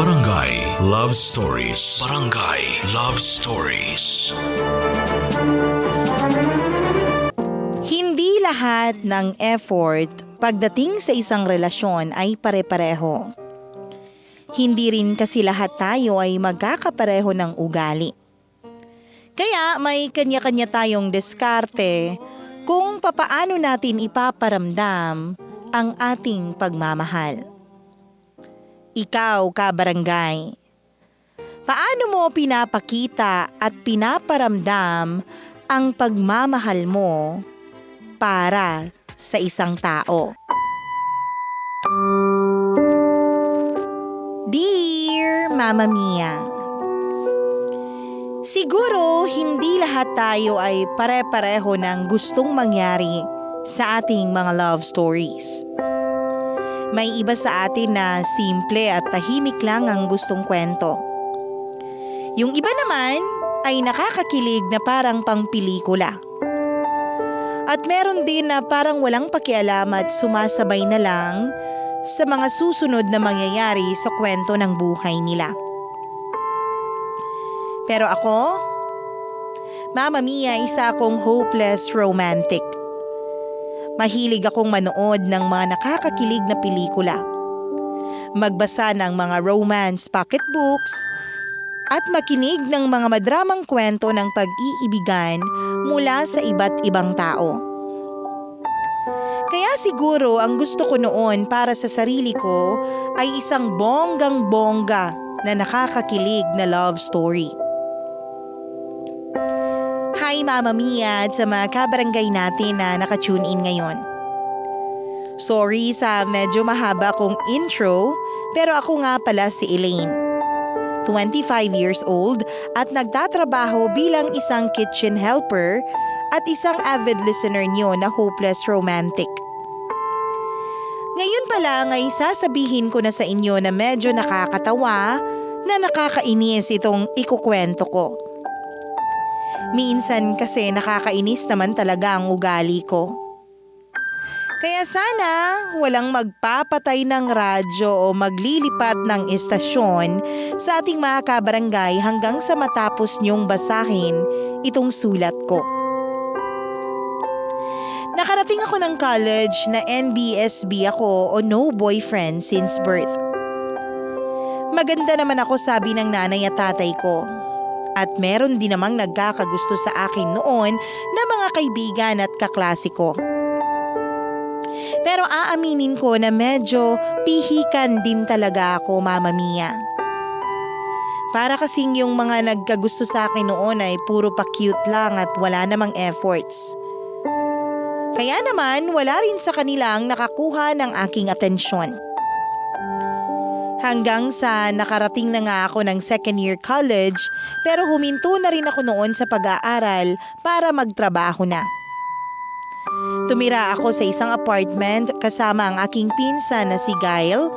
Barangay Love Stories. Barangay Love Stories. Hindi lahat ng effort pagdating sa isang relasyon ay pare-pareho. Hindi rin kasi lahat tayo ay magkakapareho ng ugali. Kaya may kanya-kanya tayong diskarte kung papaano natin ipaparamdam ang ating pagmamahal. Ikaw, kabarangay, paano mo pinapakita at pinaparamdam ang pagmamahal mo para sa isang tao? Dear Mama Mia, siguro hindi lahat tayo ay pare-pareho ng gustong mangyari sa ating mga love stories. May iba sa atin na simple at tahimik lang ang gustong kwento. Yung iba naman ay nakakakilig na parang pangpelikula. At meron din na parang walang pakialam at sumasabay na lang sa mga susunod na mangyayari sa kwento ng buhay nila. Pero ako, Mama Mia, isa akong hopeless romantic. Mahilig akong manood ng mga nakakakilig na pelikula, magbasa ng mga romance pocketbooks, at makinig ng mga madramang kwento ng pag-iibigan mula sa iba't ibang tao. Kaya siguro ang gusto ko noon para sa sarili ko ay isang bonggang-bongga na nakakakilig na love story. Hi Mama Mia at sa mga kabarangay natin na nakatune in ngayon. Sorry sa medyo mahaba kong intro, pero ako nga pala si Elaine. 25 years old at nagtatrabaho bilang isang kitchen helper at isang avid listener niyo na hopeless romantic. Ngayon pa lang ay sasabihin ko na sa inyo na medyo nakakatawa na nakakainis itong ikukwento ko. Minsan kasi nakakainis naman talaga ang ugali ko. Kaya sana walang magpapatay ng radyo o maglilipat ng istasyon sa ating mga kabarangay hanggang sa matapos niyong basahin itong sulat ko. Nakarating ako ng college na NBSB ako o no boyfriend since birth. Maganda naman ako, sabi ng nanay at tatay ko. At meron din namang nagkakagusto sa akin noon na mga kaibigan at kaklase ko. Pero aaminin ko na medyo pihikan din talaga ako, Mama Mia. Para kasing yung mga nagkagusto sa akin noon ay puro pa cute lang at wala namang efforts. Kaya naman wala rin sa kanilang nakakuha ng aking atensyon. Hanggang sa nakarating na nga ako ng second year college, pero huminto na rin ako noon sa pag-aaral para magtrabaho na. Tumira ako sa isang apartment kasama ang aking pinsan na si Gail,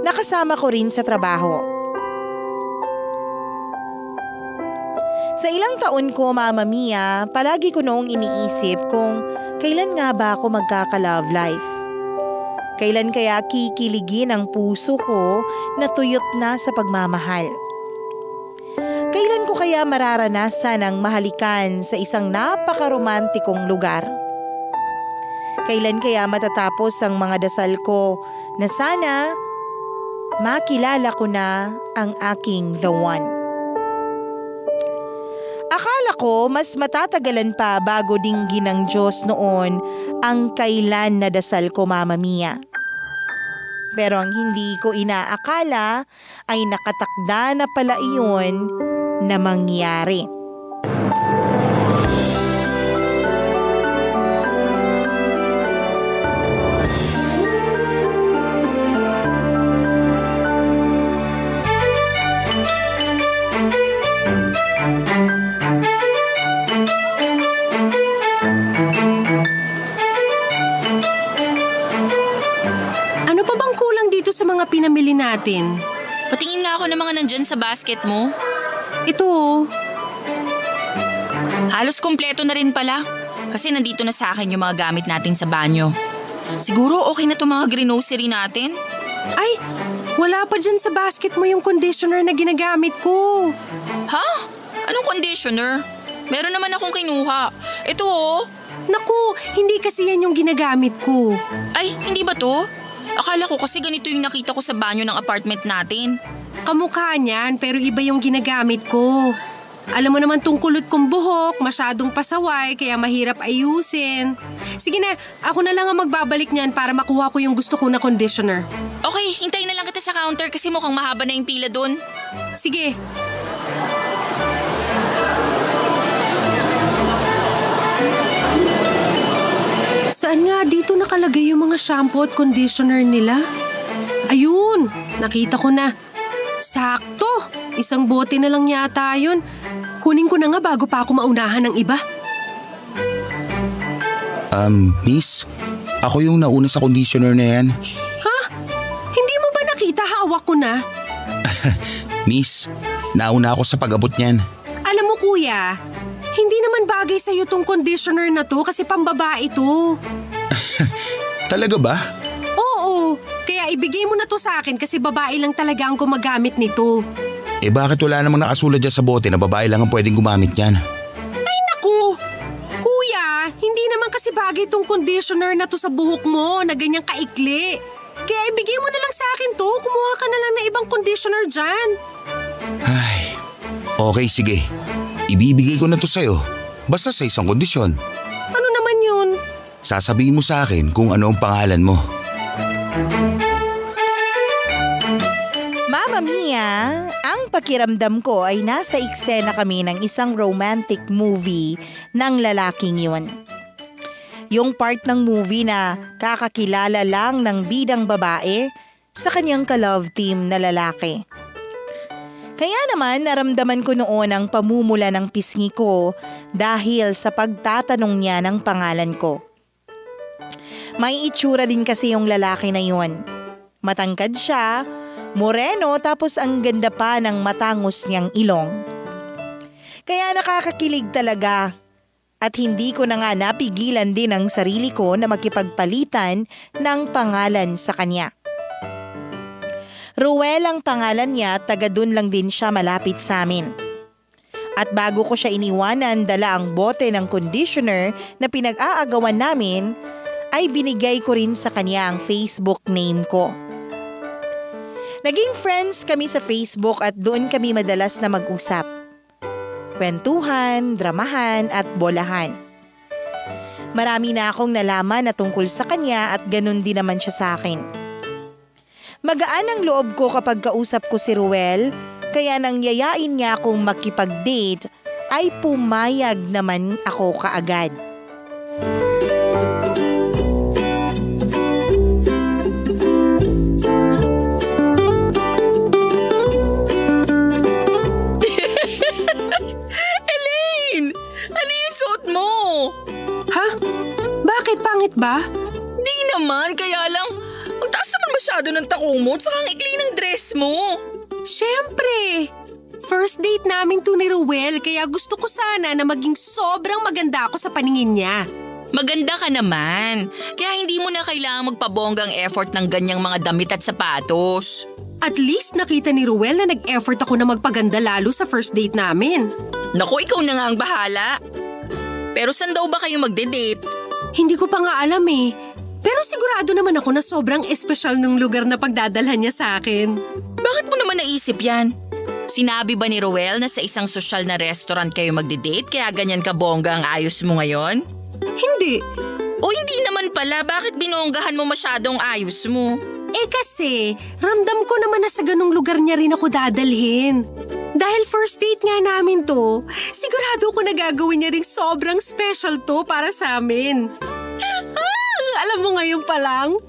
na kasama ko rin sa trabaho. Sa ilang taon ko, Mama Mia, palagi ko noong iniisip kung kailan nga ba ako magkaka-love life. Kailan kaya kikiligin ang puso ko na tuyot na sa pagmamahal? Kailan ko kaya mararanasan ang mahalikan sa isang napakaromantikong lugar? Kailan kaya matatapos ang mga dasal ko na sana makilala ko na ang aking the one? Akala ko mas matatagalan pa bago dinggin ng Diyos noon ang kailan na dasal ko, Mama Mia. Pero ang hindi ko inaakala ay nakatakda na pala iyon na mangyari. Sa mga pinamili natin. Patingin nga ako ng mga nandyan sa basket mo. Ito. Halos kompleto na rin pala. Kasi nandito na sa akin yung mga gamit natin sa banyo. Siguro okay na itong mga grocery natin? Ay, Wala pa dyan sa basket mo yung conditioner na ginagamit ko. Ha? Anong conditioner? Meron naman akong kinuha. Ito oh. Naku, hindi kasi yan yung ginagamit ko. Ay, hindi ba to? Akala ko kasi ganito yung nakita ko sa banyo ng apartment natin. Kamukha niyan pero iba yung ginagamit ko. Alam mo naman tong kulot kong buhok, masyadong pasaway kaya mahirap ayusin. Sige na, ako na lang ang magbabalik niyan para makuha ko yung gusto ko na conditioner. Okay, hintayin na lang kita sa counter kasi mukhang mahaba na yung pila dun. Sige. Saan nga dito nakalagay yung mga shampoo at conditioner nila? Ayun, nakita ko na. Sakto! Isang bote na lang yata yun. Kunin ko na nga bago pa ako maunahan ng iba. Miss, ako yung nauna sa conditioner na yan. Ha? Hindi mo ba nakita hawak ko na? Miss, nauna ako sa pag-abot niyan. Alam mo kuya, hindi naman bagay sa'yo tong conditioner na to kasi pambabae to. Talaga ba? Oo, kaya ibigay mo na to sa akin kasi babae lang talaga ang gumagamit nito. Eh bakit wala namang nakasulat dyan sa bote na babae lang ang pwedeng gumamit niyan? Ay naku! Kuya, hindi naman kasi bagay tong conditioner na to sa buhok mo na ganyang kaikli. Kaya ibigay mo na lang sa akin to, kumuha ka na lang ng ibang conditioner dyan. Ay, okay sige. Ibibigay ko na to sa'yo. Basta sa isang kondisyon. Ano naman yun? Sasabihin mo sa akin kung ano ang pangalan mo. Mama Mia, ang pakiramdam ko ay nasa eksena kami ng isang romantic movie ng lalaking yun. Yung part ng movie na kakakilala lang ng bidang babae sa kanyang ka-love team na lalaki. Kaya naman naramdaman ko noon ang pamumula ng pisngi ko dahil sa pagtatanong niya ng pangalan ko. May itsura din kasi yung lalaki na yun. Matangkad siya, moreno tapos ang ganda pa ng matangos niyang ilong. Kaya nakakakilig talaga at hindi ko na nga napigilan din ang sarili ko na makipagpalitan ng pangalan sa kanya. Ruel ang pangalan niya, taga dun lang din siya malapit sa amin. At bago ko siya iniwanan, dala ang bote ng conditioner na pinag-aagawan namin, ay binigay ko rin sa kanya ang Facebook name ko. Naging friends kami sa Facebook at doon kami madalas na mag-usap. Kwentuhan, dramahan at bolahan. Marami na akong nalaman na tungkol sa kanya at ganun din naman siya sa akin. Magaan ang loob ko kapag kausap ko si Ruel, kaya nang yayain niya akong makipag-date ay pumayag naman ako kaagad. Elaine! Ano yung suot mo? Ha? Bakit pangit ba? Di naman, kaya lang, ang taas naman masyado ng takong mo at saka ang ikli ng dress mo. Siyempre! First date namin to ni Ruel kaya gusto ko sana na maging sobrang maganda ako sa paningin niya. Maganda ka naman, kaya hindi mo na kailangang magpabonggang effort ng ganyang mga damit at sapatos. At least nakita ni Ruel na nag-effort ako na magpaganda lalo sa first date namin. Naku, ikaw na nga ang bahala. Pero saan daw ba kayo magde-date? Hindi ko pa nga alam eh. Pero sigurado naman ako na sobrang espesyal ng lugar na pagdadalhan niya sa akin. Bakit mo naman naisip yan? Sinabi ba ni Ruel na sa isang sosyal na restaurant kayo magde-date kaya ganyan ka bongga ang ayos mo ngayon? Hindi. O hindi naman pala, bakit binonggahan mo masyadong ayos mo? Eh kasi, ramdam ko naman na sa ganung lugar niya rin ako dadalhin. Dahil first date nga namin to, sigurado ko na gagawin niya rin sobrang special to para sa amin. Alam mo ngayon pa lang,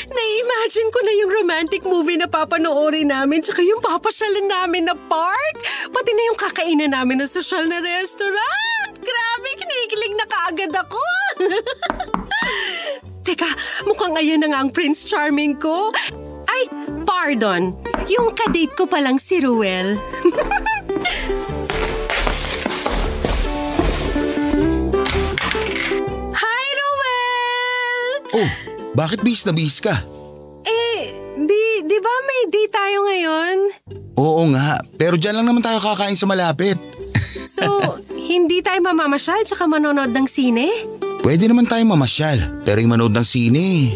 na-imagine ko na yung romantic movie na papanoorin namin tsaka yung papasyalan namin na park, pati na yung kakainan namin na social na restaurant. Grabe, kinikilig na kaagad ako. Teka, mukhang ayan na nga ang Prince Charming ko. Ay, pardon. Yung kadate ko palang si Ruel. Hi, Ruel! Oh, bakit bihis na bihis ka? Di ba may may date tayo ngayon. Oo nga, pero dyan lang naman tayo kakain sa malapit. So, hindi tayo mamamasyal tsaka manonood ng sine? Pwede naman tayong mamasyal, pero yung manood ng sine,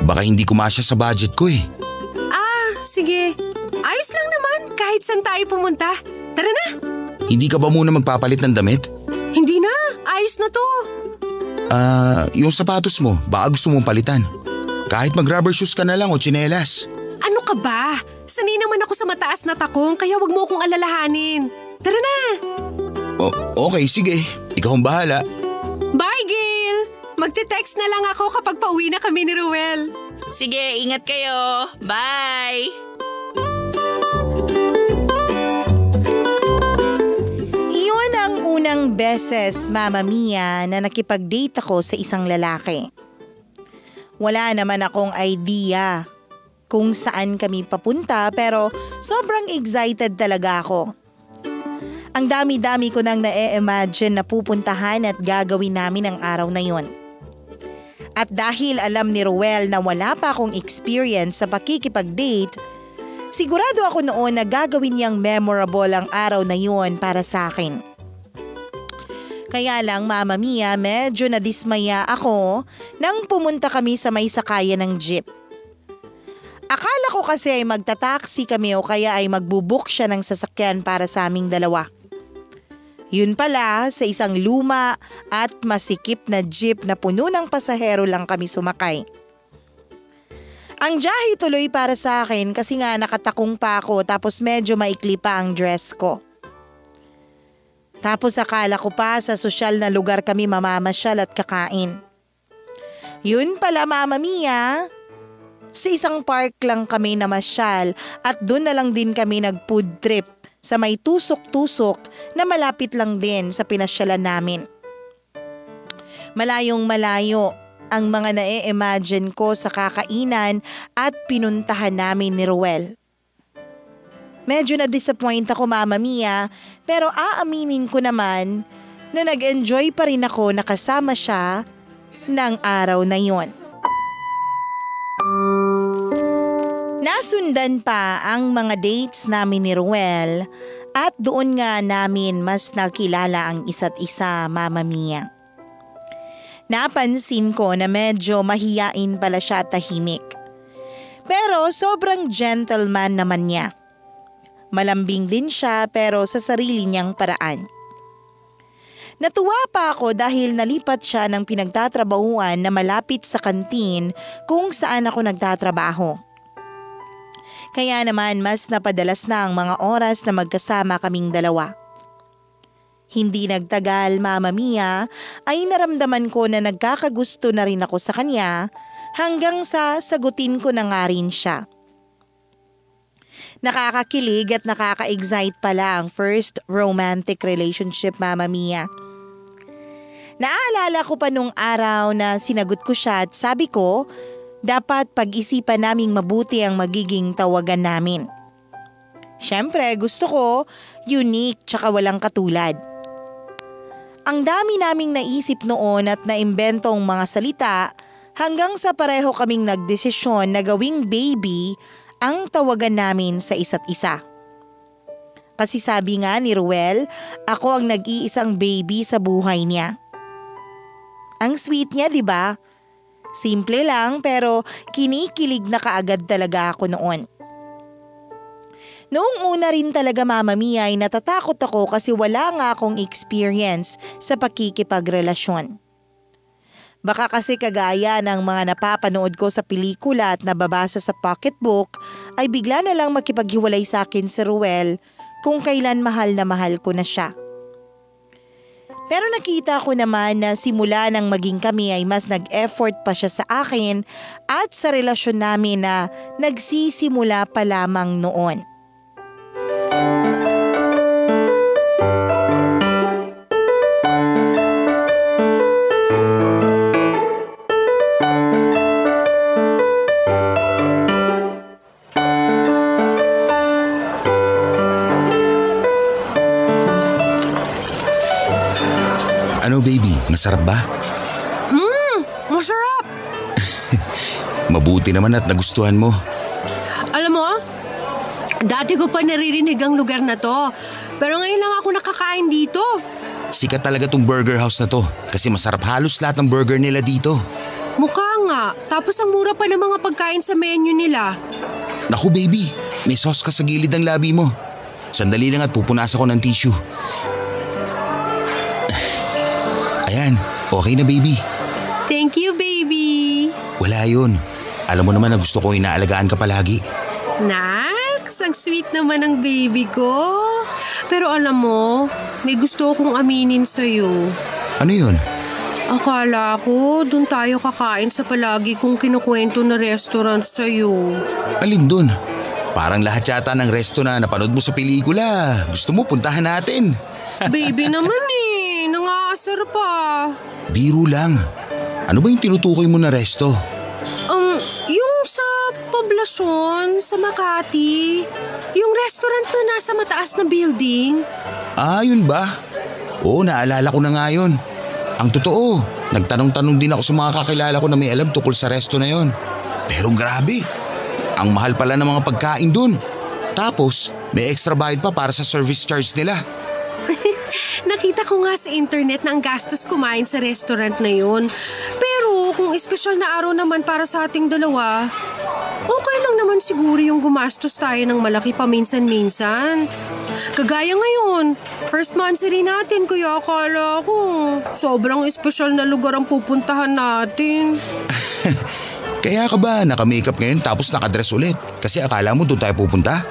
baka hindi kumasya sa budget ko eh. Sige. Ayos lang naman kahit saan tayo pumunta. Tara na. Hindi ka ba muna magpapalit ng damit? Hindi na. Ayos na to. Yung sapatos mo, baka gusto mong palitan. Kahit mag-rubber shoes ka na lang o tsinelas. Ano ka ba? Sanay naman ako sa mataas na takong kaya wag mo akong alalahanin. Tara na. Okay, sige. Ikaw ang bahala. Bye, Gail. Magte-text na lang ako kapag pauwi na kami ni Ruel. Sige, ingat kayo. Bye! Iyon ang unang beses, Mama Mia, na nakipag-date ako sa isang lalaki. Wala naman akong idea kung saan kami papunta pero sobrang excited talaga ako. Ang dami-dami ko nang na-imagine na pupuntahan at gagawin namin ang araw na yon. At dahil alam ni Ruel na wala pa akong experience sa pakikipag-date, sigurado ako noon na gagawin niyang memorable ang araw na yun para sa akin. Kaya lang, Mama Mia, medyo nadismaya ako nang pumunta kami sa may sakayan ng jeep. Akala ko kasi ay magta-taxi kami o kaya ay magbubook siya ng sasakyan para sa aming dalawa. Yun pala, sa isang luma at masikip na jeep na puno ng pasahero lang kami sumakay. Ang jahe tuloy para sa akin kasi nga nakatakong pa ako tapos medyo maikli pa ang dress ko. Tapos akala ko pa sa sosyal na lugar kami mamamasyal at kakain. Yun pala, Mama Mia, sa isang park lang kami namasyal at doon na lang din kami nag-food trip sa may tusok-tusok na malapit lang din sa pinasyalan namin. Malayong malayo ang mga na-imagine ko sa kakainan at pinuntahan namin ni Ruel. Medyo na-disappoint ako, Mama Mia, pero aaminin ko naman na nag-enjoy pa rin ako na kasama siya ng araw na yon. Nasundan pa ang mga dates namin ni Ruel at doon nga namin mas nakilala ang isa't isa, Mama Mia. Napansin ko na medyo mahiyain pala siya, tahimik. Pero sobrang gentleman naman niya. Malambing din siya pero sa sarili niyang paraan. Natuwa pa ako dahil nalipat siya ng pinagtatrabahuan na malapit sa kantin kung saan ako nagtatrabaho. Kaya naman mas napadalas na ang mga oras na magkasama kaming dalawa. Hindi nagtagal, Mama Mia, ay naramdaman ko na nagkakagusto na rin ako sa kanya hanggang sa sagutin ko na nga rin siya. Nakakakilig at nakaka-excite pala ang first romantic relationship, Mama Mia. Naalala ko pa nung araw na sinagot ko siya at sabi ko, dapat pag-isipan naming mabuti ang magiging tawagan namin. Siyempre, gusto ko unique tsaka walang katulad. Ang dami naming naisip noon at naimbentong mga salita hanggang sa pareho kaming nagdesisyon na gawing baby ang tawagan namin sa isa't isa. Kasi sabi nga ni Ruel, ako ang nag-iisang baby sa buhay niya. Ang sweet niya, di ba? Simple lang pero kinikilig na kaagad talaga ako noon. Noong una rin talaga, Mama Mia, ay natatakot ako kasi wala nga akong experience sa pakikipagrelasyon. Baka kasi kagaya ng mga napapanood ko sa pelikula at nababasa sa pocketbook ay bigla na lang makipaghiwalay sa akin si Ruel kung kailan mahal na mahal ko na siya. Pero nakita ko naman na simula nang maging kami ay mas nag-effort pa siya sa akin at sa relasyon namin na nagsisimula pa lamang noon. Ano baby, masarap ba? Masarap! Mabuti naman at nagustuhan mo. Alam Dati ko pa naririnig ang lugar na to. Pero ngayon lang ako nakakain dito. Sikat talaga tong burger house na to kasi masarap halos lahat ng burger nila dito. Mukha nga. Tapos ang mura pa ng mga pagkain sa menu nila. Naku baby, may sauce ka sa gilid ng labi mo. Sandali lang at pupunasan ko ng tissue. Ayan, okay na baby. Thank you, baby. Wala yun. Alam mo naman na gusto ko inaalagaan ka palagi. Nax, ang sweet naman ng baby ko. Pero alam mo, may gusto akong aminin sa'yo. Ano yun? Akala ko, dun tayo kakain sa palagi kong kinukwento na restaurant sa'yo. Alin dun? Parang lahat yata ng resto na napanood mo sa pelikula. Gusto mo puntahan natin. Baby naman eh, nangaasar pa. Biro lang. Ano ba yung tinutukoy mo na resto? Yung sa poblasyon, sa Makati. Yung restaurant na nasa mataas na building. Ah, yun ba? Oo, naalala ko na nga yun. Ang totoo, nagtanong-tanong din ako sa mga kakilala ko na may alam tungkol sa resto na yun. Pero grabe, ang mahal pala ng mga pagkain dun. Tapos, may extra bayad pa para sa service charge nila. Nakita ko nga sa internet na ang gastos kumain sa restaurant na yun. Pero kung espesyal na araw naman para sa ating dalawa, okay lang naman siguro yung gumastos tayo ng malaki paminsan-minsan. Kagaya ngayon, first monthsary natin kaya akala ko sobrang espesyal na lugar ang pupuntahan natin. Kaya ka ba naka-makeup ngayon tapos nakadress ulit? Kasi akala mo doon tayo pupunta?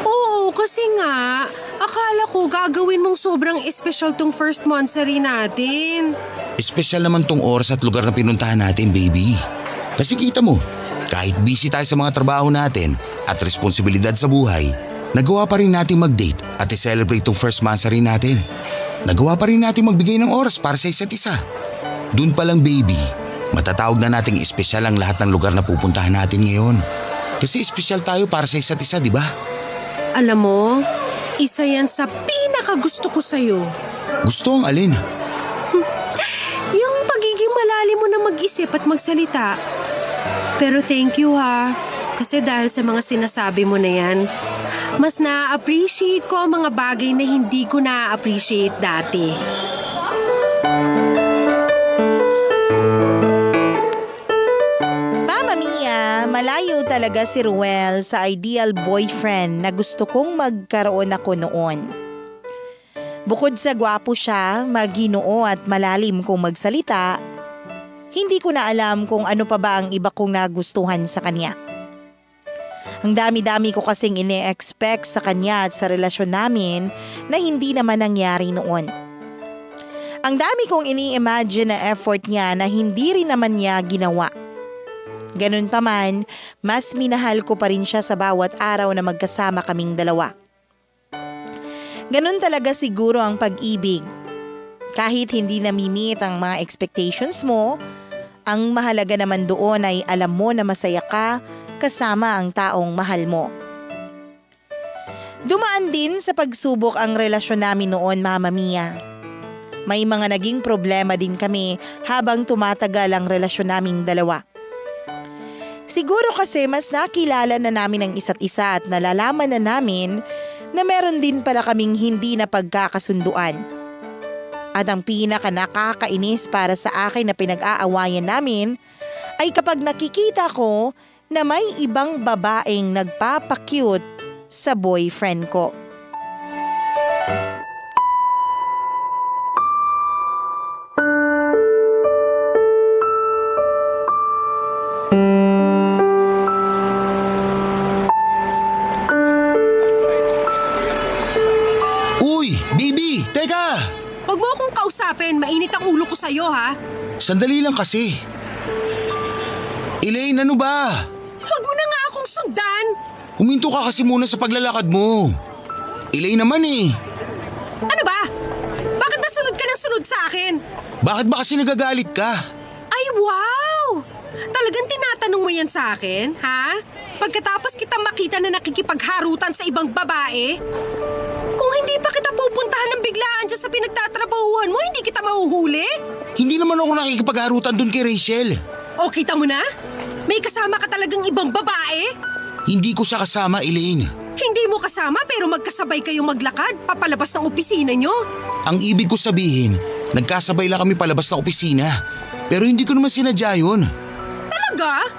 Oo, kasi nga, akala ko gagawin mong sobrang espesyal tong first monthsary natin. Espesyal naman tong oras at lugar na pinuntahan natin, baby. Kasi kita mo, kahit busy tayo sa mga trabaho natin at responsibilidad sa buhay, nagawa pa rin natin mag-date at i-celebrate tong first monthsary natin. Nagawa pa rin natin magbigay ng oras para sa isa't isa. Doon pa lang, baby, matatawag na nating espesyal ang lahat ng lugar na pupuntahan natin ngayon. Kasi espesyal tayo para sa isa't isa, di ba? Alam mo, isa yan sa pinakagusto ko sa'yo. Gusto ang alin? Yung pagiging malalim mo na mag-isip at magsalita. Pero thank you ha. Kasi dahil sa mga sinasabi mo na yan, mas na-appreciate ko ang mga bagay na hindi ko na-appreciate dati. Mama Mia, malayo talaga si Ruel sa ideal boyfriend na gusto kong magkaroon ako noon. Bukod sa gwapo siya, maginoo at malalim kung magsalita, hindi ko na alam kung ano pa ba ang iba kong nagustuhan sa kanya. Ang dami-dami ko kasing ine-expect sa kanya at sa relasyon namin na hindi naman nangyari noon. Ang dami kong ini-imagine na effort niya na hindi rin naman niya ginawa. Ganun pa man, mas minahal ko pa rin siya sa bawat araw na magkasama kaming dalawa. Ganun talaga siguro ang pag-ibig. Kahit hindi nami-meet ang mga expectations mo, ang mahalaga naman doon ay alam mo na masaya ka kasama ang taong mahal mo. Dumaan din sa pagsubok ang relasyon namin noon, Mama Mia. May mga naging problema din kami habang tumatagal ang relasyon naming dalawa. Siguro kasi mas nakilala na namin ang isa't isa at nalalaman na namin na meron din pala kaming hindi na pagkakasunduan. At ang pinaka nakakainis para sa akin na pinag-aawayan namin ay kapag nakikita ko na may ibang babaeng nagpapakyut sa boyfriend ko. Uy, baby, teka! Huwag mo akong kausapin, mainit ang ulo ko sa'yo ha. Sandali lang kasi. Elaine, ano ba? Huwag mo na nga akong sundan. Huminto ka kasi muna sa paglalakad mo. Elaine naman eh. Ano ba? Bakit ba sunod ka ng sunod sa akin? Bakit ba kasi nagagalit ka? Ay wow! Talagang tinatanong mo yan sa akin, ha? Pagkatapos kita makita na nakikipagharutan sa ibang babae? Kung hindi pa kita pupuntahan ng biglaan dyan sa pinagtatrabahuhan mo, hindi kita mahuhuli? Hindi naman ako nakikipagharutan dun kay Rachel. O kita mo na? May kasama ka talagang ibang babae? Hindi ko siya kasama, Elaine. Hindi mo kasama pero magkasabay kayong maglakad papalabas ng opisina nyo. Ang ibig ko sabihin, nagkasabay lang kami palabas ng opisina. Pero hindi ko naman sinadya yun. Talaga?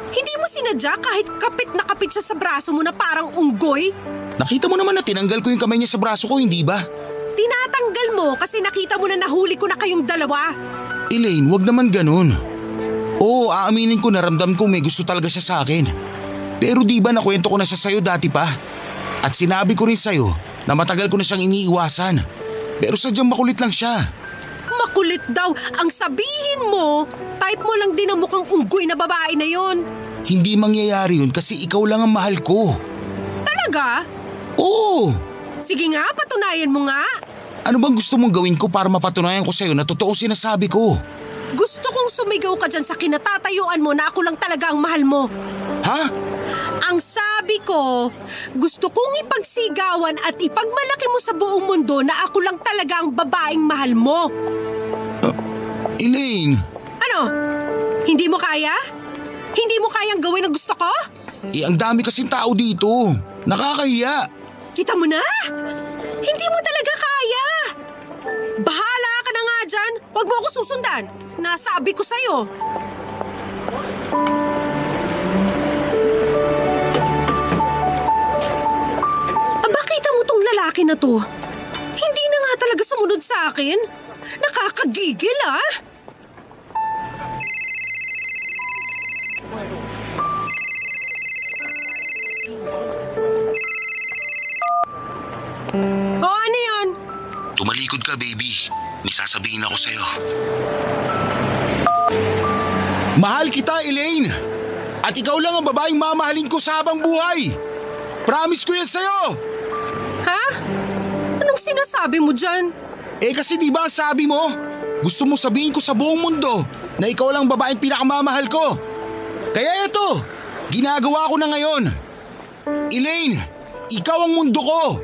Hindi mo sinadya kahit kapit na kapit siya sa braso mo na parang unggoy? Nakita mo naman na tinanggal ko yung kamay niya sa braso ko, hindi ba? Tinatanggal mo kasi nakita mo na nahuli ko na kayong dalawa. Elaine, wag naman ganun. Oo, aaminin ko naramdam ko may gusto talaga siya sa akin. Pero di ba nakwento ko na siya sa'yo dati pa? At sinabi ko rin sa'yo na matagal ko na siyang iniiwasan. Pero sadyang makulit lang siya. Makulit daw. Ang sabihin mo, type mo lang din ang mukhang unggoy na babae na yon. Hindi mangyayari yun kasi ikaw lang ang mahal ko. Talaga? Oo. Sige nga, patunayan mo nga. Ano bang gusto mong gawin ko para mapatunayan ko sa'yo na totoo sinasabi ko? Gusto kong sumigaw ka dyan sa kinatatayuan mo na ako lang talaga ang mahal mo. Ha? Ang sabi ko, gusto kong ipagsigawan at ipagmalaki mo sa buong mundo na ako lang talaga ang babaeng mahal mo. Elaine! Ano? Hindi mo kaya? Hindi mo kayang gawin ang gusto ko? Ang dami kasing tao dito. Nakakahiya. Kita mo na? Hindi mo talaga kaya. Bahala ka na nga dyan. Huwag mo ako susundan. Sinasabi ko sa'yo. Kita mo tong lalaki na to. Hindi na nga talaga sumunod sa akin. Nakakagigil ah. O ano yun? Tumalikod ka, baby. May sasabihin ako sa'yo. Mahal kita, Elaine! At ikaw lang ang babaeng mamahalin ko sa habang buhay! Promise ko yan sa'yo! Ha? Anong sinasabi mo dyan? Kasi di ba sabi mo? Gusto mo sabihin ko sa buong mundo na ikaw lang babaeng pinakamamahal ko. Kaya ito, ginagawa ko na ngayon. Elaine, ikaw ang mundo ko.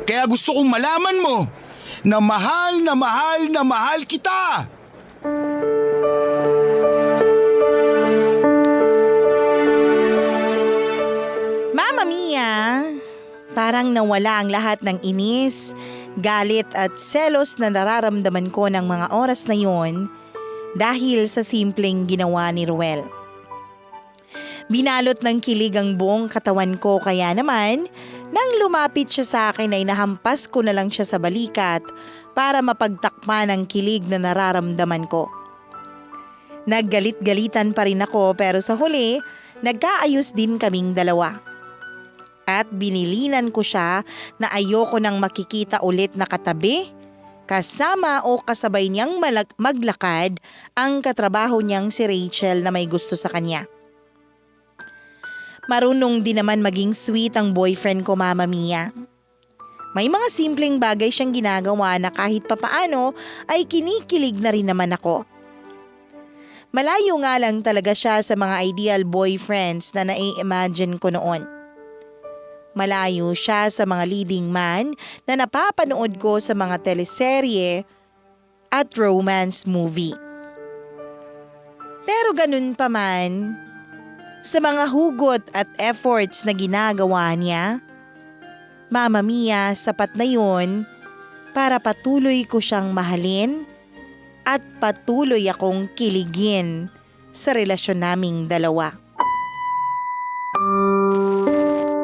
Kaya gusto kong malaman mo na mahal na mahal na mahal kita. Mama Mia! Parang nawala ang lahat ng inis, galit at selos na nararamdaman ko ng mga oras na yon dahil sa simpleng ginawa ni Ruel. Binalot ng kilig ang buong katawan ko kaya naman nang lumapit siya sa akin ay nahampas ko na lang siya sa balikat para mapagtakpan ang kilig na nararamdaman ko. Naggalit-galitan pa rin ako pero sa huli nagkaayos din kaming dalawa. At binilinan ko siya na ayoko nang makikita ulit na katabi, kasama o kasabay niyang maglakad ang katrabaho niyang si Rachel na may gusto sa kanya. Marunong din naman maging sweet ang boyfriend ko, Mama Mia. May mga simpleng bagay siyang ginagawa na kahit papaano ay kinikilig na rin naman ako. Malayo nga lang talaga siya sa mga ideal boyfriends na nai-imagine ko noon. Malayo siya sa mga leading man na napapanood ko sa mga teleserye at romance movie. Pero ganun pa man, sa mga hugot at efforts na ginagawa niya, Mama Mia, sapat na yun para patuloy ko siyang mahalin at patuloy akong kiligin sa relasyon naming dalawa.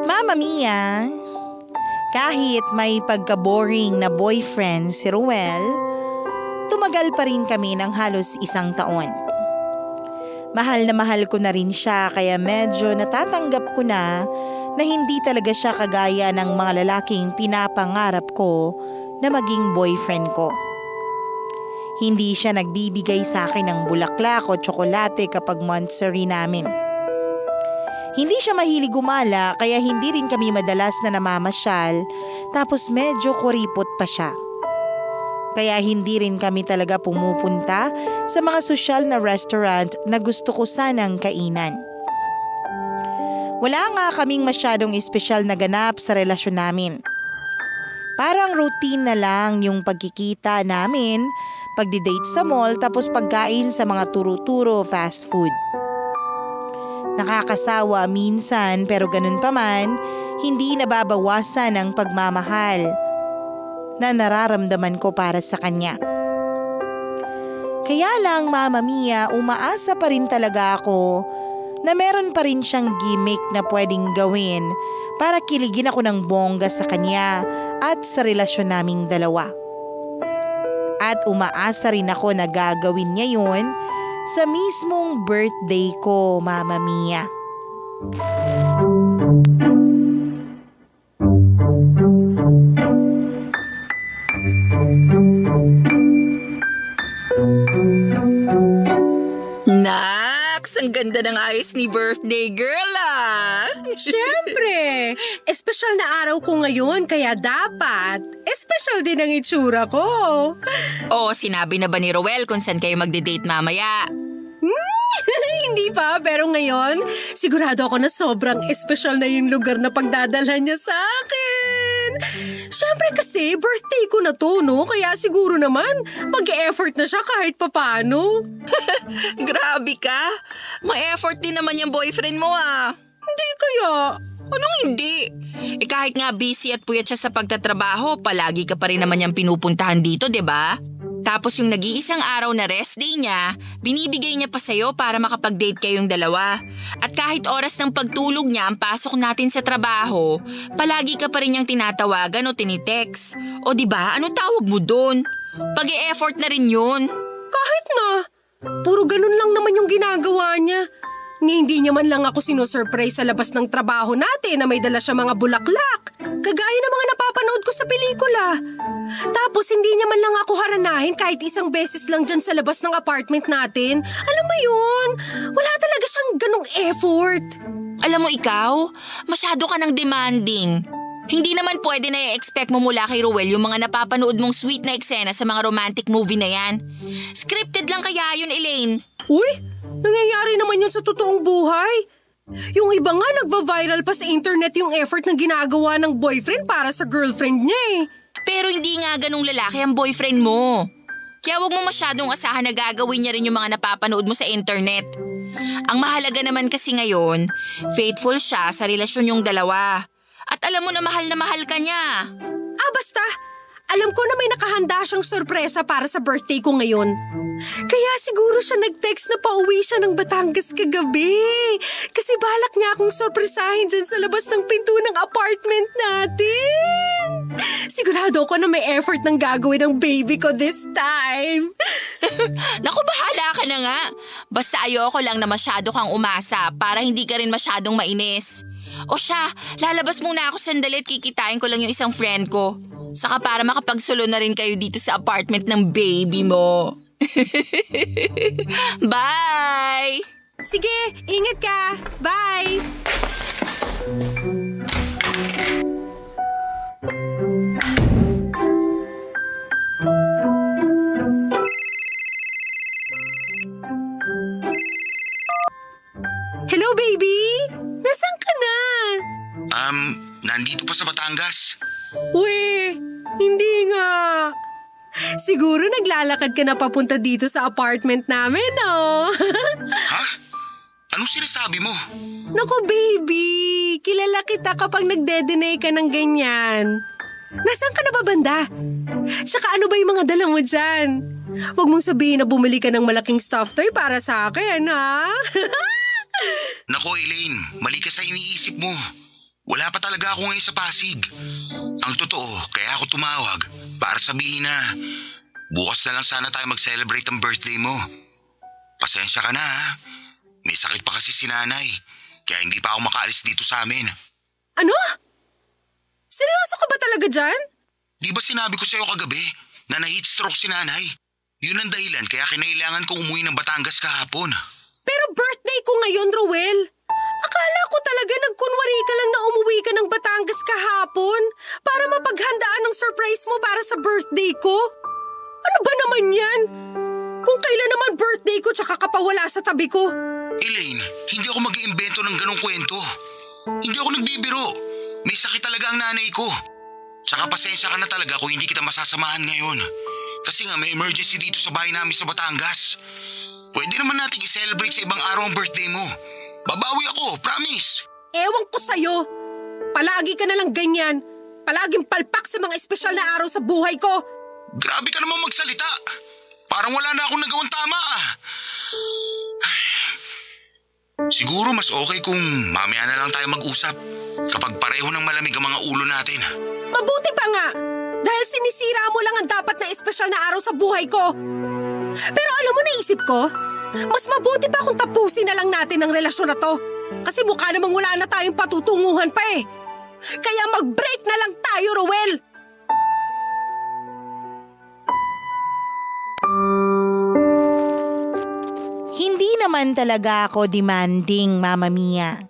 Mama Mia, kahit may pagka-boring na boyfriend si Ruel, tumagal pa rin kami ng halos 1 taon. Mahal na mahal ko na rin siya kaya medyo natatanggap ko na hindi talaga siya kagaya ng mga lalaking pinapangarap ko na maging boyfriend ko. Hindi siya nagbibigay sa akin ng bulaklak o tsokolate kapag monthsary namin. Hindi siya mahilig gumala kaya hindi rin kami madalas na namamasyal tapos medyo kuripot pa siya. Kaya hindi rin kami talaga pumupunta sa mga sosyal na restaurant na gusto ko sanang kainan. Wala nga kaming masyadong espesyal na ganap sa relasyon namin. Parang routine na lang yung pagkikita namin, pagdi-date sa mall tapos pagkain sa mga turo-turo fast food. Nakakasawa minsan pero ganun pa man, hindi nababawasan ang pagmamahal na nararamdaman ko para sa kanya. Kaya lang Mama Mia, umaasa pa rin talaga ako na meron pa rin siyang gimmick na pwedeng gawin para kiligin ako ng bongga sa kanya at sa relasyon naming dalawa. At umaasa rin ako na gagawin niya yun sa mismong birthday ko, Mama Mia. Naks, ang ganda ng ayos ni birthday girl ah! Siyempre, espesyal na araw ko ngayon kaya dapat espesyal din ang itsura ko. Oo, sinabi na ba ni Roel kung saan kayo magde-date mamaya? Hindi pa, pero ngayon, sigurado ako na sobrang espesyal na yung lugar na pagdadalhan niya sa akin. Siyempre kasi, birthday ko na to, no? Kaya siguro naman, mag-e-effort na siya kahit papano. Grabe ka! May effort din naman yung boyfriend mo ah! Hindi kaya. Anong hindi? Kahit nga busy at puyat siya sa pagtatrabaho, palagi ka pa rin naman niyang pinupuntahan dito, 'di ba? Tapos yung nag-iisang araw na rest day niya, binibigay niya pa sa'yo para makapag-date kayong dalawa. At kahit oras ng pagtulog niya ang pasok natin sa trabaho, palagi ka pa rin niyang tinatawagan o tinitext. O 'di ba? Anong tawag mo doon? Pag-e-effort na rin yun. Kahit na. Puro ganun lang naman yung ginagawa niya. Hindi niya man lang ako sinusurprise sa labas ng trabaho natin na may dala siya mga bulaklak. Kagaya ng mga napapanood ko sa pelikula. Tapos hindi niya man lang ako haranahin kahit isang beses lang dyan sa labas ng apartment natin. Alam mo yun, wala talaga siyang ganong effort. Alam mo ikaw, masyado ka ng demanding. Hindi naman pwede na i-expect mo mula kay Ruel yung mga napapanood mong sweet na eksena sa mga romantic movie na yan. Scripted lang kaya yun, Elaine. Uy, nangyayari naman yun sa totoong buhay. Yung iba nga nagva-viral pa sa internet yung effort na ginagawa ng boyfriend para sa girlfriend niya eh. Pero hindi nga ganung lalaki ang boyfriend mo. Kaya wag mo masyadong asahan na gagawin niya rin yung mga napapanood mo sa internet. Ang mahalaga naman kasi ngayon, faithful siya sa relasyon yung dalawa. At alam mo na mahal ka niya. Basta, alam ko na may nakahanda siyang sorpresa para sa birthday ko ngayon. Kaya siguro siya nag-text na pauwi siya ng Batangas kagabi. Kasi balak niya akong sorpresahin dyan sa labas ng pinto ng apartment natin. Sigurado ko na may effort ng gagawin ng baby ko this time. Naku, bahala ka na nga. Basta ayoko lang na masyado kang umasa para hindi ka rin masyadong mainis. O siya, lalabas muna ako sandali at kikitain ko lang yung isang friend ko. Saka para makapagsolo na rin kayo dito sa apartment ng baby mo. Bye! Sige, ingat ka. Bye! Hello, baby! Nasaan ka na? Nandito pa sa Batangas. Uy, hindi nga. Siguro naglalakad ka na papunta dito sa apartment namin, no? Ha? Anong sinasabi mo? Naku, baby. Kilala kita kapag nagde-deny ka ng ganyan. Nasaan ka na ba banda? Tsaka ano ba yung mga dala mo dyan? Huwag mong sabihin na bumili ka ng malaking stuffed toy para sa akin, ha? Nako, Elaine, mali ka sa iniisip mo. Wala pa talaga ako ngayon sa Pasig. Ang totoo, kaya ako tumawag para sabihin na bukas na lang sana tayo mag-celebrate ang birthday mo. Pasensya ka na ha. May sakit pa kasi si nanay, kaya hindi pa ako makaalis dito sa amin. Ano? Seryoso ka ba talaga dyan? Di ba sinabi ko sa'yo kagabi na na-heat stroke si nanay? Yun ang dahilan kaya kinailangan kong umuwi ng Batangas kahapon. Pero birthday ko ngayon, Roel. Akala ko talaga nagkunwari ka lang na umuwi ka ng Batangas kahapon para mapaghandaan ng surprise mo para sa birthday ko. Ano ba naman yan? Kung kailan naman birthday ko tsaka ka pa wala sa tabi ko. Elaine, hindi ako mag-iimbento ng ganong kwento. Hindi ako nagbibiro. May sakit talaga ang nanay ko. Tsaka pasensya ka na talaga kung hindi kita masasamahan ngayon. Kasi nga may emergency dito sa bahay namin sa Batangas. Pwede naman natin i-celebrate sa ibang araw ang birthday mo. Babawi ako, promise. Ewan ko sa'yo. Palagi ka na lang ganyan. Palaging palpak sa mga espesyal na araw sa buhay ko. Grabe ka naman magsalita. Parang wala na akong nagawang tama. Siguro mas okay kung mamaya na lang tayo mag-usap kapag pareho ng malamig ang mga ulo natin. Mabuti pa nga. Dahil sinisira mo lang ang dapat na espesyal na araw sa buhay ko. Pero alam mo, naisip ko, mas mabuti pa kung tapusin na lang natin ang relasyon na to. Kasi mukha namang wala na tayong patutunguhan pa eh. Kaya mag-break na lang tayo, Ruel. Hindi naman talaga ako demanding, Mama Mia.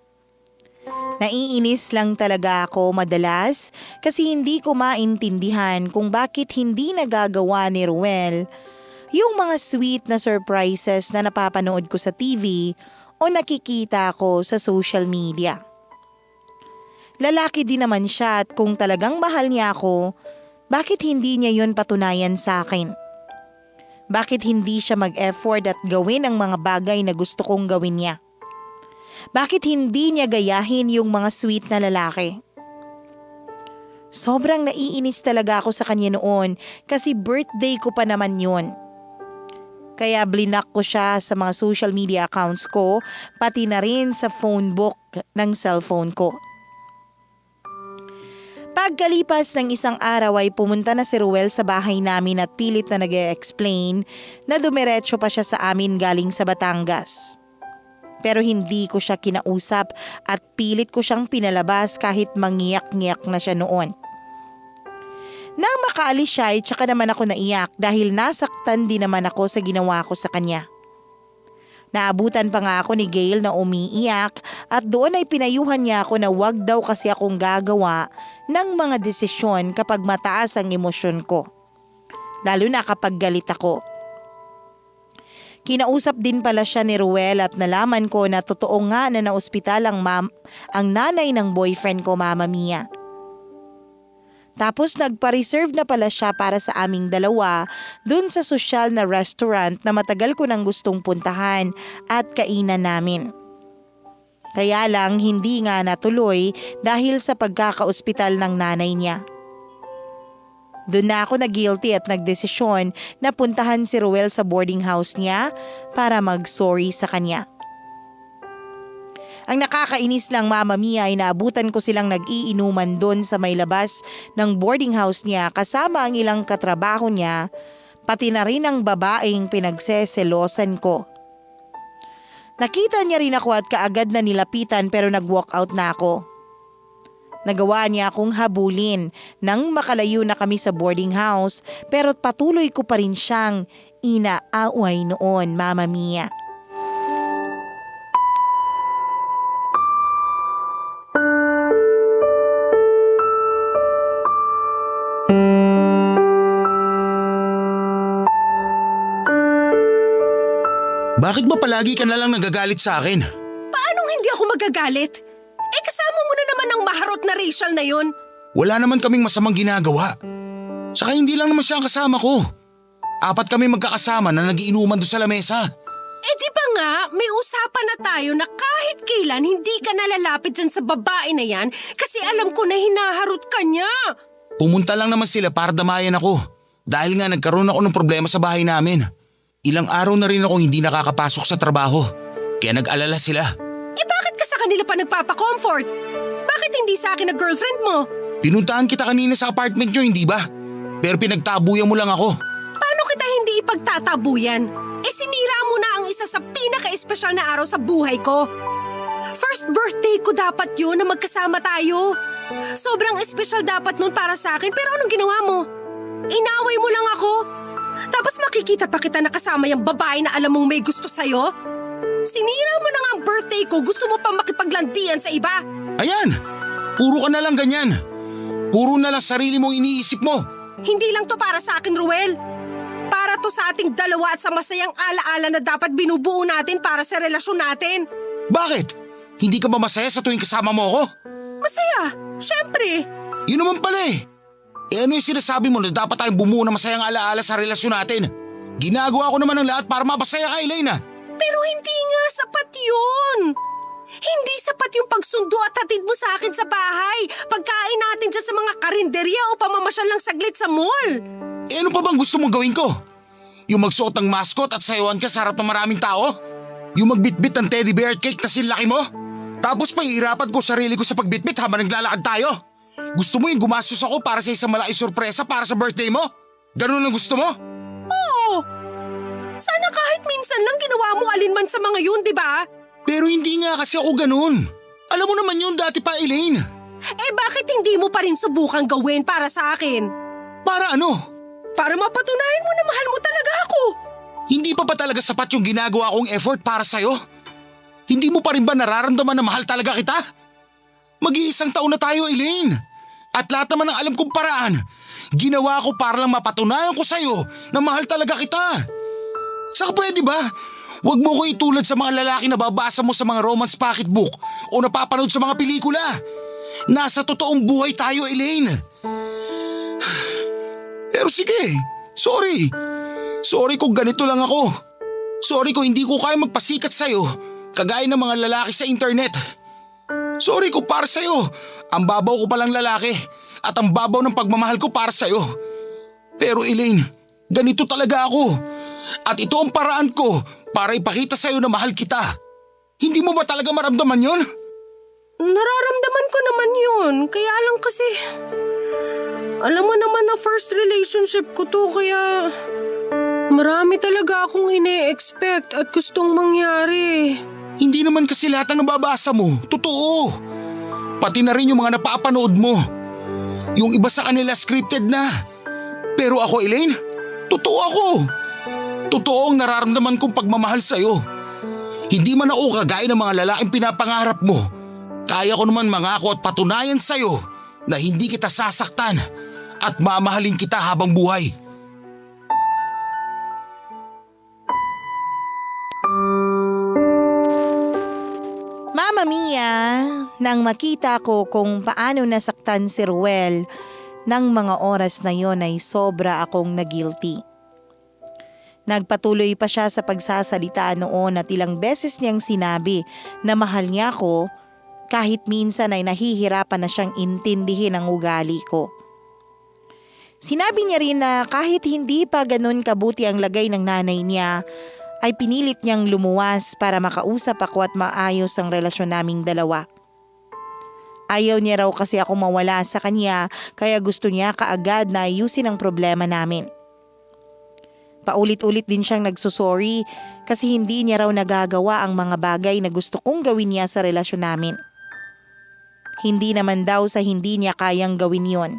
Naiinis lang talaga ako madalas kasi hindi ko maintindihan kung bakit hindi nagagawa ni Ruel yung mga sweet na surprises na napapanood ko sa TV o nakikita ko sa social media. Lalaki din naman siya at kung talagang mahal niya ako, bakit hindi niya yun patunayan sa akin? Bakit hindi siya mag-effort at gawin ang mga bagay na gusto kong gawin niya? Bakit hindi niya gayahin yung mga sweet na lalaki? Sobrang naiinis talaga ako sa kanya noon kasi birthday ko pa naman yun. Kaya blinak ko siya sa mga social media accounts ko, pati na rin sa phone book ng cellphone ko. Pagkalipas ng isang araw ay pumunta na si Ruel sa bahay namin at pilit na nag-e-explain na dumiretso pa siya sa amin galing sa Batangas. Pero hindi ko siya kinausap at pilit ko siyang pinalabas kahit mangiyak-ngiyak na siya noon. Nang makaalis siya ay tsaka naman ako naiyak dahil nasaktan din naman ako sa ginawa ko sa kanya. Naabutan pa nga ako ni Gail na umiiyak at doon ay pinayuhan niya ako na wag daw kasi akong gagawa ng mga desisyon kapag mataas ang emosyon ko. Lalo na kapag galit ako. Kinausap din pala siya ni Ruel at nalaman ko na totoo nga na naospital ang nanay ng boyfriend ko, Mama Mia. Tapos nagpa-reserve na pala siya para sa aming dalawa dun sa sosyal na restaurant na matagal ko nang gustong puntahan at kainan namin. Kaya lang hindi nga natuloy dahil sa pagkakaospital ng nanay niya. Doon na ako na-guilty at nagdesisyon na puntahan si Ruel sa boarding house niya para mag-sorry sa kanya. Ang nakakainis lang, Mama Mia, ay naabutan ko silang nag-iinuman doon sa may labas ng boarding house niya kasama ang ilang katrabaho niya, pati na rin ang babaeng pinagseselosan ko. Nakita niya rin ako at kaagad na nilapitan pero nag-walk out na ako. Nagawa niya akong habulin nang makalayo na kami sa boarding house pero patuloy ko pa rin siyang inaaway noon, Mama Mia. Bakit ba palagi ka na lang nagagalit sa akin? Paanong hindi ako magagalit? Kasama mo na naman ang maharot na Rachel na yun. Wala naman kaming masamang ginagawa. Saka hindi lang naman siya ang kasama ko. 4 kami magkakasama na nagiinuman doon sa lamesa. Di ba nga, may usapan na tayo na kahit kailan hindi ka nalalapit dyan sa babae na yan kasi alam ko na hinaharot ka niya. Pumunta lang naman sila para damayan ako. Dahil nga nagkaroon ako ng problema sa bahay namin. Ilang araw na rin ako hindi nakakapasok sa trabaho. Kaya nag-alala sila. Bakit ka sa kanila pa nagpapa-comfort? Bakit hindi sa akin na girlfriend mo? Pinuntahan kita kanina sa apartment nyo, hindi ba? Pero pinagtabuyan mo lang ako. Paano kita hindi ipagtatabuyan? Sinira mo na ang isa sa pinaka-espesyal na araw sa buhay ko. First birthday ko dapat yun na magkasama tayo. Sobrang espesyal dapat nun para sa akin pero anong ginawa mo? Inaway mo lang ako. Tapos makikita pa kita nakasama yung babae na alam mong may gusto sa'yo? Sinira mo na nga ang birthday ko, gusto mo pa makipaglandian sa iba? Ayan! Puro ka na lang ganyan. Puro na lang sarili mong iniisip mo. Hindi lang to para sa akin, Ruel. Para to sa ating dalawa at sa masayang alaala na dapat binubuo natin para sa relasyon natin. Bakit? Hindi ka ba masaya sa tuwing kasama mo ako? Masaya, syempre. Yun naman pala eh. Ano yung sinasabi mo na dapat tayong bumuo ng masayang alaala sa relasyon natin? Ginagawa ko naman ang lahat para mapasaya ka, Elena. Pero hindi nga sapat yun. Hindi sapat yung pagsundo at hatid mo sa akin sa bahay. Pagkain natin dyan sa mga karinderya o pamamasyal lang saglit sa mall. Eh ano pa bang gusto mong gawin ko? Yung magsuot ng mascot at sayawan ka sa harap ng maraming tao? Yung magbitbit ng teddy bear at cake na sinlaki mo? Tapos pahihirapan ko sarili ko sa pagbitbit habang naglalakad tayo? Gusto mo yung gumastos ako para sa isang malaking sorpresa para sa birthday mo? Ganun ang gusto mo? Oo. Sana kahit minsan lang ginawa mo alinman sa mga yun, di ba? Pero hindi nga kasi ako ganun. Alam mo naman yun dati pa, Elaine. Eh bakit hindi mo pa rin subukan gawin para sa akin? Para ano? Para mapatunayan mo na mahal mo talaga ako. Hindi pa ba talaga sapat yung ginagawa kong effort para sa'yo? Hindi mo pa rin ba nararamdaman na mahal talaga kita? Mag-iisang taon na tayo, Elaine. At lahat naman ng alam kong paraan, ginawa ko para lang mapatunayan ko sa'yo na mahal talaga kita. Saka pwede ba? Huwag mo ko itulad sa mga lalaki na babasa mo sa mga romance pocketbook o napapanood sa mga pelikula. Nasa totoong buhay tayo, Elaine. Pero sige, sorry. Sorry kung ganito lang ako. Sorry kung hindi ko kaya magpasikat sa'yo, kagaya ng mga lalaki sa internet. Sorry kung para sa'yo, ang babaw ko palang lalaki at ang babaw ng pagmamahal ko para sa'yo. Pero Elaine, ganito talaga ako. At ito ang paraan ko para ipakita sa'yo na mahal kita. Hindi mo ba talaga maramdaman yon? Nararamdaman ko naman yun. Kaya lang kasi, alam mo naman na first relationship ko to kaya marami talaga akong ine-expect at gustong mangyari. Hindi naman kasi lahat ng nababasa mo, totoo. Pati na rin yung mga napapanood mo. Yung iba sa kanila scripted na. Pero ako, Elaine, totoo ako. Totoo ang nararamdaman kong pagmamahal sa'yo. Hindi man ako kagaya ng mga lalaking pinapangarap mo. Kaya ko naman mangako at patunayan sa'yo na hindi kita sasaktan at mamahalin kita habang buhay. Mama Mia, nang makita ko kung paano nasaktan si Ruel ng mga oras na yon ay sobra akong nagilty. Nagpatuloy pa siya sa pagsasalita noon at ilang beses niyang sinabi na mahal niya ako kahit minsan ay nahihirapan na siyang intindihin ang ugali ko. Sinabi niya rin na kahit hindi pa ganun kabuti ang lagay ng nanay niya, ay pinilit niyang lumuwas para makausap ako at maayos ang relasyon naming dalawa. Ayaw niya raw kasi ako mawala sa kanya kaya gusto niya kaagad na ayusin ang problema namin. Paulit-ulit din siyang nagsusorry kasi hindi niya raw nagagawa ang mga bagay na gusto kong gawin niya sa relasyon namin. Hindi naman daw sa hindi niya kayang gawin yon.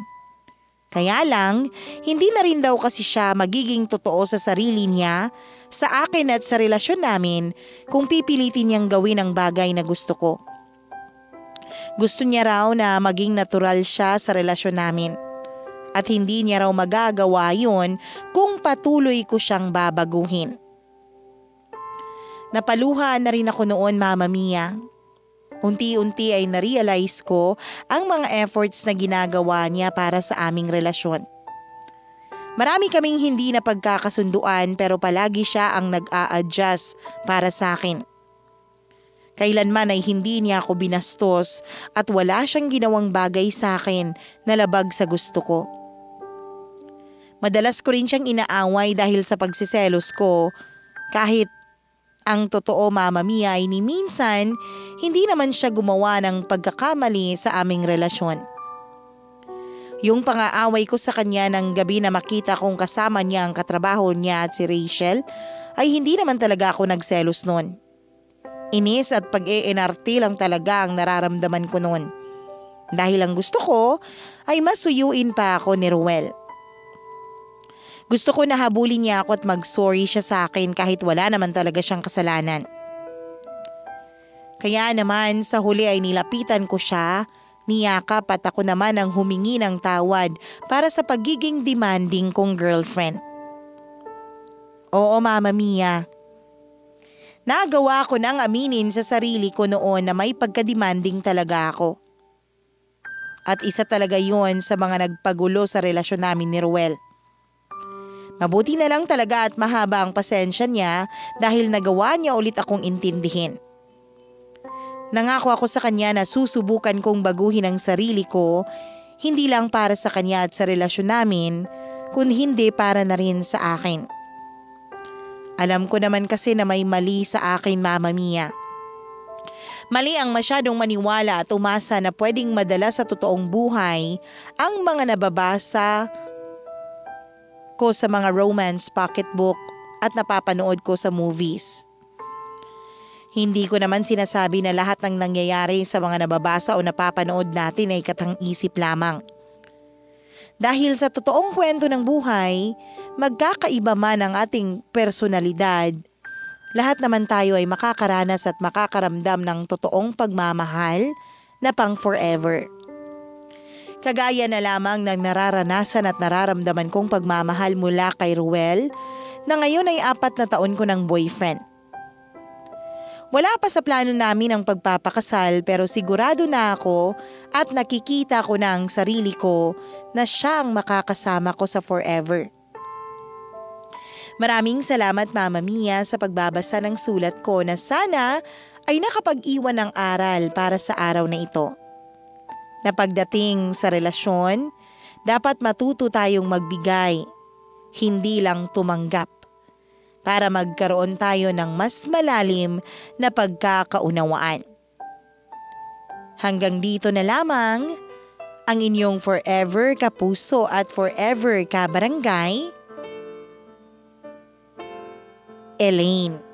Kaya lang, hindi na rin daw kasi siya magiging totoo sa sarili niya, sa akin at sa relasyon namin kung pipilitin niyang gawin ang bagay na gusto ko. Gusto niya raw na maging natural siya sa relasyon namin. At hindi niya raw magagawa yun kung patuloy ko siyang babaguhin. Napaluha na rin ako noon, Mama Mia. Unti-unti ay narealize ko ang mga efforts na ginagawa niya para sa aming relasyon. Marami kaming hindi na pagkakasunduan pero palagi siya ang nag-a-adjust para sa akin. Kailanman ay hindi niya ako binastos at wala siyang ginawang bagay sa akin na labag sa gusto ko. Madalas ko rin siyang inaaway dahil sa pagsiselos ko kahit ang totoo, Mama Mia, ay ni minsan hindi naman siya gumawa ng pagkakamali sa aming relasyon. Yung pang-aaway ko sa kanya ng gabi na makita kong kasama niya ang katrabaho niya at si Rachel ay hindi naman talaga ako nagselos noon. Inis at pag-e-enarte lang talaga ang nararamdaman ko noon. Dahil ang gusto ko ay masuyuin pa ako ni Ruel. Gusto ko na habulin niya ako at mag-sorry siya sa akin kahit wala naman talaga siyang kasalanan. Kaya naman sa huli ay nilapitan ko siya, niyakap at ako naman ang humingi ng tawad para sa pagiging demanding kong girlfriend. Oo, Mama Mia. Nagawa ko nang aminin sa sarili ko noon na may pagka-demanding talaga ako. At isa talaga yon sa mga nagpagulo sa relasyon namin ni Ruel. Mabuti na lang talaga at mahaba ang pasensya niya dahil nagawa niya ulit akong intindihin. Nangako ako sa kanya na susubukan kong baguhin ang sarili ko, hindi lang para sa kanya at sa relasyon namin, kundi hindi para na rin sa akin. Alam ko naman kasi na may mali sa akin, Mama Mia. Mali ang masyadong maniwala at umasa na pwedeng madala sa totoong buhay ang mga nababasa ko sa mga romance pocketbook at napapanood ko sa movies. Hindi ko naman sinasabi na lahat ng nangyayari sa mga nababasa o napapanood natin ay katang-isip lamang. Dahil sa totoong kwento ng buhay, magkakaiba man ang ating personalidad, lahat naman tayo ay makakaranas at makakaramdam ng totoong pagmamahal na pang forever. Kagaya na lamang ng nararanasan at nararamdaman kong pagmamahal mula kay Ruel na ngayon ay 4 na taon ko ng boyfriend. Wala pa sa plano namin ang pagpapakasal pero sigurado na ako at nakikita ko na ang sarili ko na siya ang makakasama ko sa forever. Maraming salamat, Mama Mia, sa pagbabasa ng sulat ko na sana ay nakapag-iwan ng aral para sa araw na ito. Na pagdating sa relasyon, dapat matuto tayong magbigay, hindi lang tumanggap, para magkaroon tayo ng mas malalim na pagkakaunawaan. Hanggang dito na lamang ang inyong forever kapuso at forever kabarangay, Elaine.